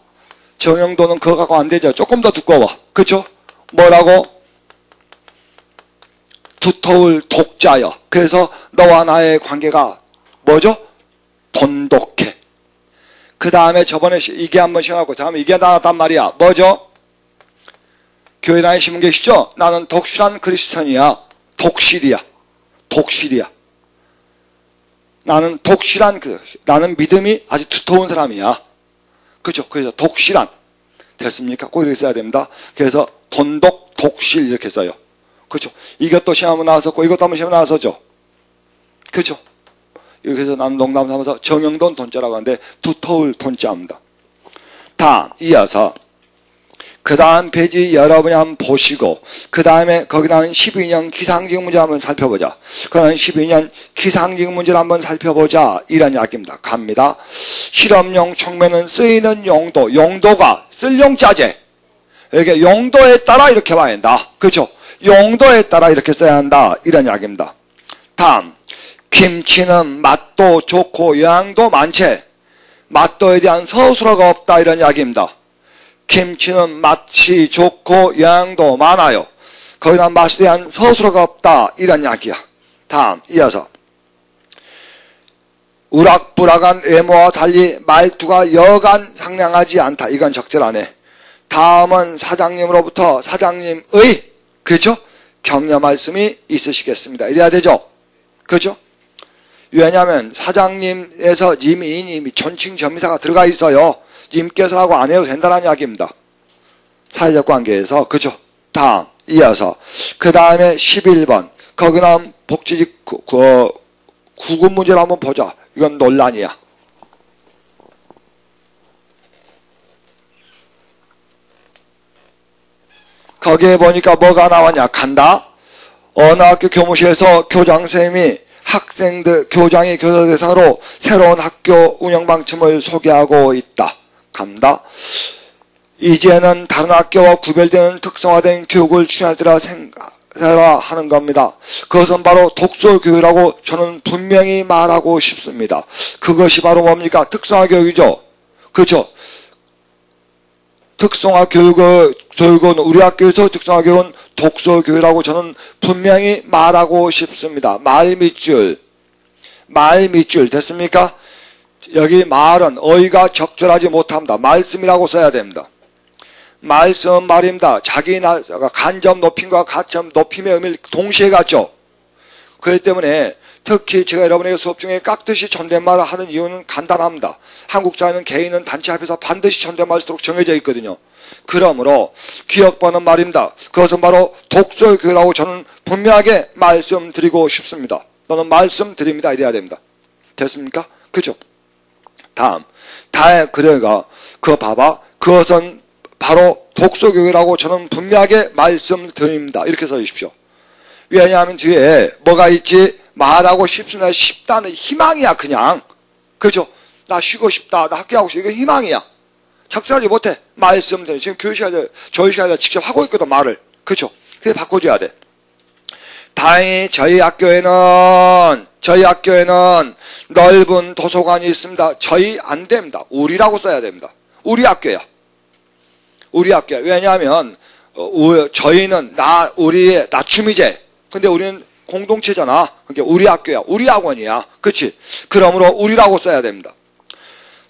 정형돈은 그거 갖고 안 되죠. 조금 더 두꺼워. 그쵸? 뭐라고? 두터울 독자여. 그래서 너와 나의 관계가 뭐죠? 돈독해. 그 다음에 저번에 이게 한번 시험하고 다음에 이게 나왔단 말이야. 뭐죠? 교회 다니시는 분 계시죠? 나는 독실한 크리스천이야. 독실이야. 독실이야. 나는 독실한 나는 믿음이 아주 두터운 사람이야. 그죠? 그래서 독실한 됐습니까? 꼭 이렇게 써야 됩니다. 그래서 돈독 독실 이렇게 써요. 그죠? 이것도 시험 한번 나왔었고 이것도 한번 시험 나왔었죠. 그죠? 여기서 나는 농담 삼아서 정형돈 돈자라고 하는데 두터울 돈자입니다. 다음 이어서 그 다음 페이지 여러분이 한번 보시고 그 다음에 거기 나온 12년 기상직 문제 한번 살펴보자. 그 다음 12년 기상직 문제를 한번 살펴보자. 이런 이야기입니다. 갑니다. 실험용 촉매는 쓰이는 용도가 쓸 용자재. 이게 용도에 따라 이렇게 봐야 한다. 그죠? 용도에 따라 이렇게 써야 한다. 이런 이야기입니다. 다음 김치는 맛도 좋고 영양도 많지. 맛도에 대한 서술어가 없다. 이런 이야기입니다. 김치는 맛이 좋고 영양도 많아요. 거기다 맛에 대한 서술어가 없다. 이런 이야기야. 다음 이어서 우락부락한 외모와 달리 말투가 여간 상냥하지 않다. 이건 적절하네. 다음은 사장님으로부터 사장님의 그죠? 격려 말씀이 있으시겠습니다. 이래야 되죠? 그죠? 왜냐하면 사장님에서 이미 존칭 전미사가 들어가 있어요. 님께서라고 안 해도 된다는 이야기입니다. 사회적 관계에서. 그죠? 다음 이어서 그 다음에 11번 거기 나온 복지직 구급 문제를 한번 보자. 이건 논란이야. 거기에 보니까 뭐가 나왔냐. 간다. 어느 학교 교무실에서 교장선생님이 교장이 교사 대상으로 새로운 학교 운영 방침을 소개하고 있다. 간다. 이제는 다른 학교와 구별되는 특성화된 교육을 추진하리라 하는 겁니다. 그것은 바로 독서교육이라고 저는 분명히 말하고 싶습니다. 그것이 바로 뭡니까? 특성화 교육이죠. 그렇죠? 특성화 교육은 우리 학교에서 특성화 교육은 독서교육이라고 저는 분명히 말하고 싶습니다. 말 밑줄 됐습니까? 여기 말은 어휘가 적절하지 못합니다. 말씀이라고 써야 됩니다. 말씀 말입니다. 자기 간접 높임과 가점 높임의 의미를 동시에 갖죠. 그렇기 때문에 특히 제가 여러분에게 수업 중에 깍듯이 존댓말을 하는 이유는 간단합니다. 한국 사회는 개인은 단체 앞에서 반드시 존댓말을 쓰도록 정해져 있거든요. 그러므로 기억번은 말입니다. 그것은 바로 독서교육이라고 저는 분명하게 말씀드리고 싶습니다. 너는 말씀드립니다. 이래야 됩니다. 됐습니까? 그죠? 다음 그래가 그거 봐봐. 그것은 바로 독서교육이라고 저는 분명하게 말씀드립니다. 이렇게 써주십시오. 왜냐하면 뒤에 뭐가 있지? 말하고 싶습니다. 싶다는 희망이야. 그냥. 그죠? 나 쉬고 싶다. 나 학교하고 싶다. 이거 희망이야. 적절하지 못해. 말씀드려. 지금 교육 시간에 저희 시간에 직접 하고 있거든. 말을. 그죠? 그래서 바꿔줘야 돼. 다행히 저희 학교에는 넓은 도서관이 있습니다. 저희 안 됩니다. 우리라고 써야 됩니다. 우리 학교야. 우리 학교야. 왜냐하면 저희는 우리의 낮춤이제. 근데 우리는 공동체잖아. 그러니까 우리 학교야. 우리 학원이야. 그치? 그러므로 우리라고 써야 됩니다.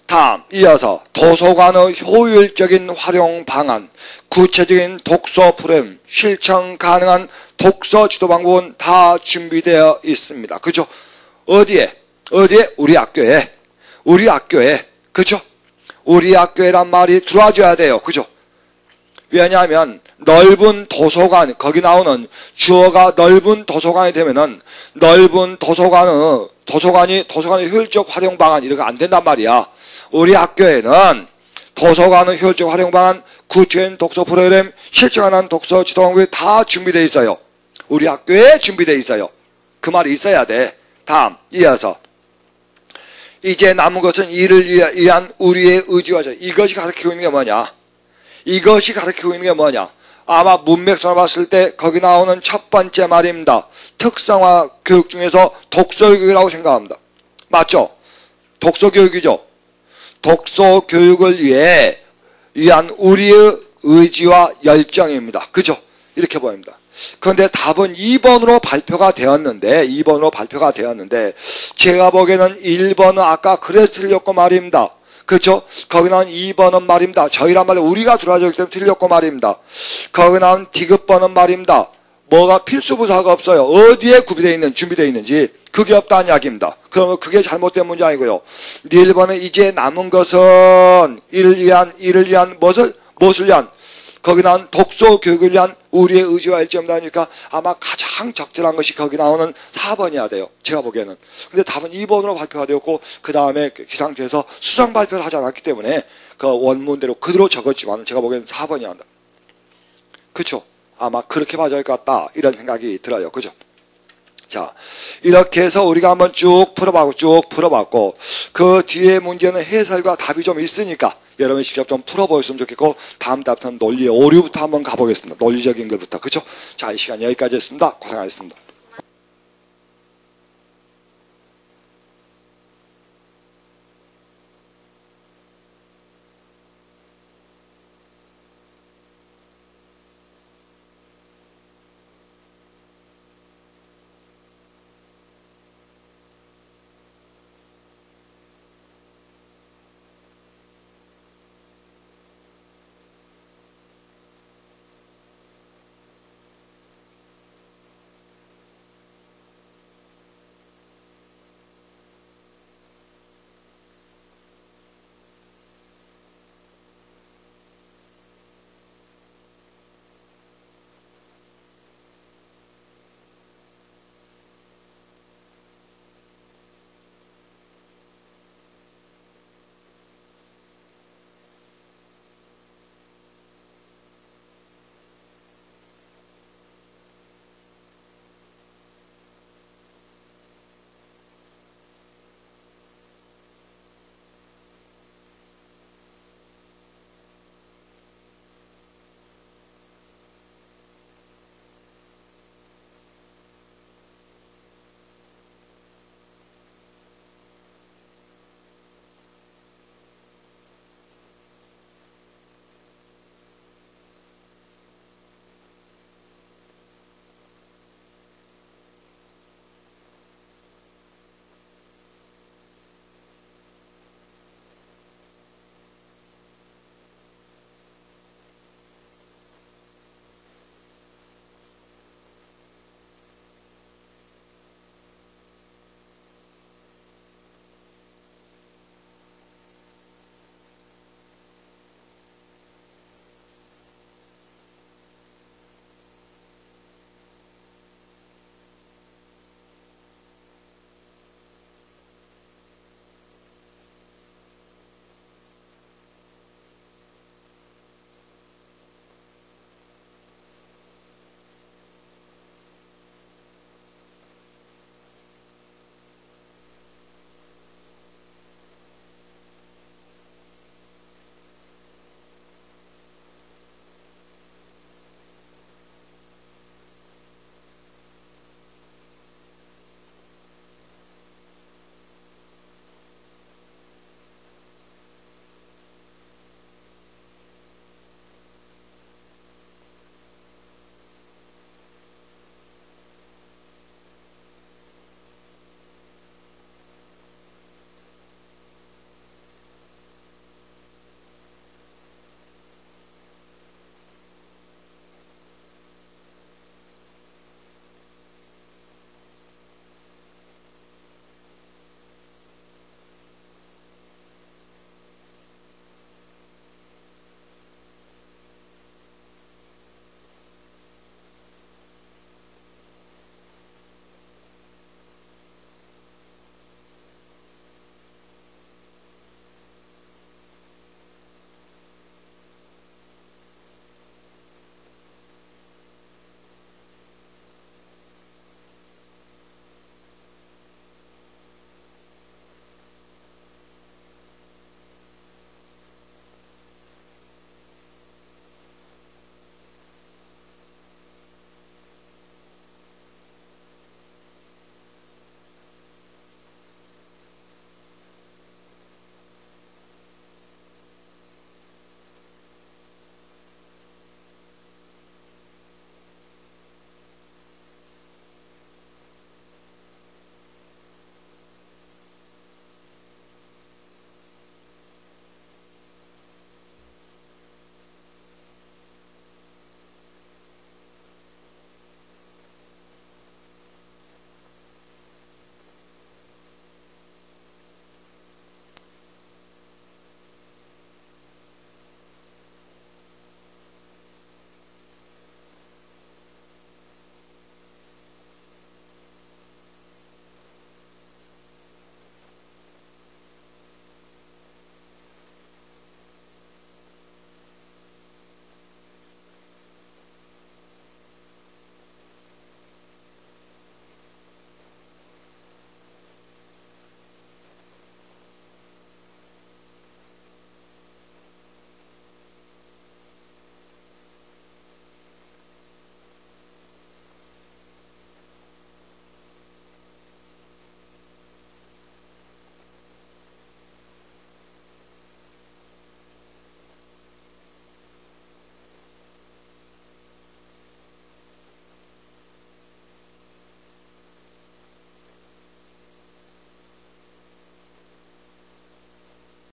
다음 이어서 도서관의 효율적인 활용 방안, 구체적인 독서 프로그램, 실천 가능한 독서 지도 방법은 다 준비되어 있습니다. 그죠? 어디에? 우리 학교에. 우리 학교에. 그죠? 우리 학교에란 말이 들어와줘야 돼요. 그죠? 왜냐하면 넓은 도서관, 거기 나오는 주어가 넓은 도서관이 되면은 넓은 도서관의 효율적 활용 방안 이런 거 안 된단 말이야. 우리 학교에는 도서관의 효율적 활용 방안, 구체적인 독서 프로그램, 실천하는 독서 지도 방법이 다 준비되어 있어요. 우리 학교에 준비되어 있어요. 그 말이 있어야 돼. 다음 이어서 이제 남은 것은 이를 위한 우리의 의지와 저. 이것이 가르치고 있는 게 뭐냐? 이것이 가르치고 있는 게 뭐냐? 아마 문맥선을 봤을 때 거기 나오는 첫 번째 말입니다. 특성화 교육 중에서 독서교육이라고 생각합니다. 맞죠? 독서교육이죠. 독서교육을 위한 우리의 의지와 열정입니다. 그죠? 이렇게 보입니다. 그런데 답은 2번으로 발표가 되었는데 제가 보기에는 1번은 아까 그래서 틀렸고 말입니다. 그렇죠? 거기 나온 2번은 말입니다. 저희란 말이 우리가 들어와줬기 때문에 틀렸고 말입니다. 거기 나온 디귿번은 말입니다. 뭐가 필수부사가 없어요. 어디에 구비되어 있는, 준비되어 있는지 그게 없다는 이야기입니다. 그러면 그게 잘못된 문제 아니고요. 1번은 이제 남은 것은 이를 위한 무엇을 위한 거기 나온 독서 교육을 위한 우리의 의지와 열정이다 하니까 아마 가장 적절한 것이 거기 나오는 4번이어야 돼요. 제가 보기에는. 근데 답은 2번으로 발표가 되었고 그 다음에 기상청에서 수정 발표를 하지 않았기 때문에 그 원문대로 그대로 적었지만 제가 보기에는 4번이어야 한다. 그렇죠? 아마 그렇게 맞을 것 같다 이런 생각이 들어요. 그죠? 자, 이렇게 해서 우리가 한번 쭉 풀어봤고 그 뒤에 문제는 해설과 답이 좀 있으니까 여러분이 직접 좀 풀어보셨으면 좋겠고 다음 답부터는 논리의 오류부터 한번 가보겠습니다. 논리적인 것부터. 그렇죠? 자, 이 시간 여기까지 했습니다. 고생하셨습니다.